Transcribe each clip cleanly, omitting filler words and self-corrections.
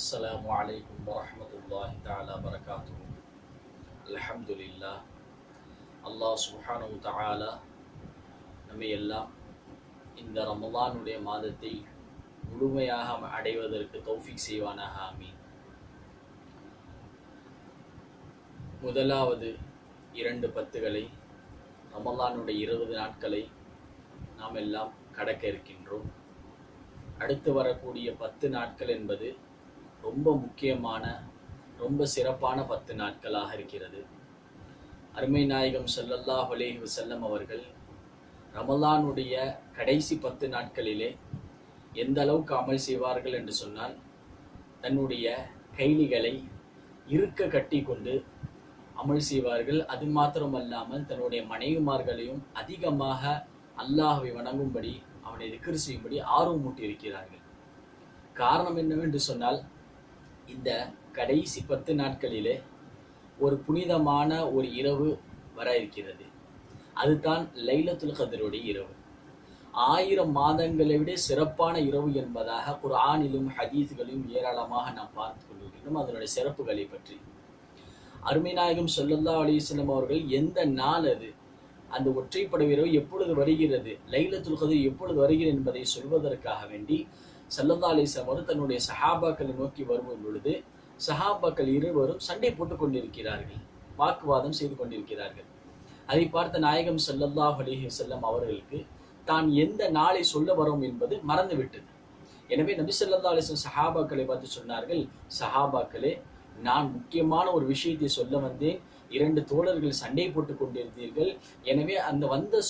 السلام عليكم ورحمة الله تعالى وبركاته. الحمد لله. அல்லாஹ் சுப்ஹானஹு தஆலா நம்மை எல்லாம் இந்த ரமலானுடைய மாதத்தை முழுமையாக அடைவதற்கு தௌஃபீக் செய்வானாக, ஆமீன். முதலாவது 2 பத்துகளை, ரமலானுடைய 20 நாட்களை நாம் எல்லாம் கடக்க இருக்கின்றோம். அடுத்து வரக்கூடிய 10 நாட்கள் என்பது ரொம்ப முக்கியமான, ரொம்ப சிறப்பான 10 நாட்களாக இருக்கிறது. அருமை நாயகம் ஸல்லல்லாஹு அலைஹி வஸல்லம் அவர்கள் ரமலானுடைய கடைசி 10 நாட்களிலே எந்த அளவுக்கு அமல் செய்வார்கள் என்று சொன்னால், தன்னுடைய கைலிகளை இருக்க கட்டி கொண்டு அமல் செய்வார்கள். அது மாத்திரமல்லாமல் தன்னுடைய மனைவிமார்களையும் அதிகமாக அல்லாஹ்வை வணங்கும்படி, அவனை திக்ர் செய்யும்படி ஆர்வமூட்டி இருக்கிறார்கள். காரணம் என்னவென்று சொன்னால், இந்த கடைசி 10 நாட்களிலே ஒரு புனிதமான ஒரு இரவு வர இருக்கிறது. அதுதான் லைலத்துல் கத்ருடைய இரவு. 1000 மாதங்களை விட சிறப்பான இரவு என்பதாக குர்ஆனிலும் ஹதீஸ்களிலும் ஏராளமாக நாம் பார்த்து கொண்டிருக்கிறோம் அதனுடைய சிறப்புகளை பற்றி. அருமை நாயகம் ஸல்லல்லாஹு அலைஹி வஸல்லம் அவர்கள் எந்த நாள் அது, அந்த ஒற்றைப்படை இரவு எப்பொழுது வருகிறது, லைலத்துல் கத்ர் எப்பொழுது வருகிறது என்பதை சொல்வதற்காக வேண்டி ஸல்லல்லாஹு அலைஹி வஸல்லம் அவர்கள் தன்னுடைய சஹாபாக்களை நோக்கி வரும் பொழுது, சஹாபாக்கள் இருவரும் சண்டை போட்டுக் கொண்டிருக்கிறார்கள், வாக்குவாதம் செய்து கொண்டிருக்கிறார்கள். அதை பார்த்த நாயகம் ஸல்லல்லாஹு அலைஹி வஸல்லம் அவர்களுக்கு தான் எந்த நாளை சொல்ல வரோம் என்பது மறந்துவிட்டது. எனவே நபி ஸல்லல்லாஹு அலைஹி வஸல்லம் சஹாபாக்களை பார்த்து சொன்னார்கள், சஹாபாக்களே, நான் முக்கியமான ஒரு விஷயத்தை சொல்ல வந்தேன். 2 தோழர்கள் சண்டை போட்டுக் கொண்டிருந்தீர்கள். எனவே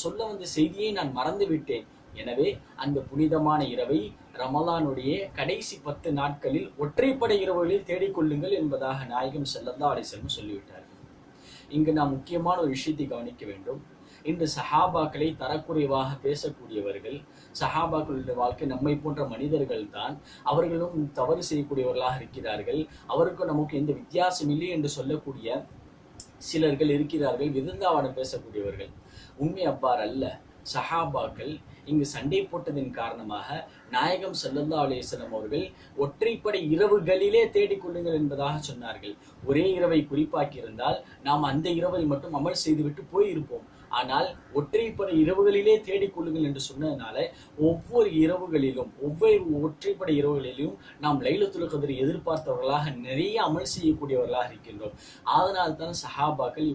சொல்ல வந்த செய்தியை நான் மறந்து விட்டேன். எனவே அந்த புனிதமான இரவை ரமலானுடைய கடைசி 10 நாட்களில் ஒற்றைப்படை இரவுகளில் தேடிக்கொள்ளுங்கள் என்பதாக நாயகம் ஸல்லல்லாஹு அலைஹி வஸல்லம் சொல்லிவிட்டார்கள். இங்கு நாம் முக்கியமான ஒரு விஷயத்தை கவனிக்க வேண்டும். இன்று சஹாபாக்களை தரக்குறைவாக பேசக்கூடியவர்கள், சஹாபாக்களுடைய வாழ்க்கை நம்மை போன்ற மனிதர்கள் தான், அவர்களும் தவறு செய்யக்கூடியவர்களாக இருக்கிறார்கள், அவருக்கும் நமக்கு எந்த வித்தியாசம் இல்லை என்று சொல்லக்கூடிய சிலர்கள் இருக்கிறார்கள், விருந்தாவனம் பேசக்கூடியவர்கள். உண்மை அவ்வாறு அல்ல. சஹாபாக்கள் இங்கு சண்டை போட்டதின் காரணமாக நாயகம் ஸல்லல்லாஹு அலைஹி வஸல்லம் அவர்கள் ஒற்றைப்படை இரவுகளிலே தேடிக்கொள்ளுங்கள் என்பதாக சொன்னார்கள். ஒரே இரவை குறிப்பாக்கி இருந்தால் நாம் அந்த இரவில் மட்டும் அமல் செய்துவிட்டு போயிருப்போம். ஆனால் ஒற்றைப்படை இரவுகளிலே தேடிக்கொள்ளுங்கள் என்று சொன்னதுனால ஒவ்வொரு இரவுகளிலும், ஒவ்வொரு ஒற்றைப்படை இரவுகளிலும் நாம் லைலத்துல் கத்ரை எதிர்பார்த்தவர்களாக நிறைய அமல் செய்யக்கூடியவர்களாக இருக்கின்றோம். அதனால் தான் சஹாபாக்கள்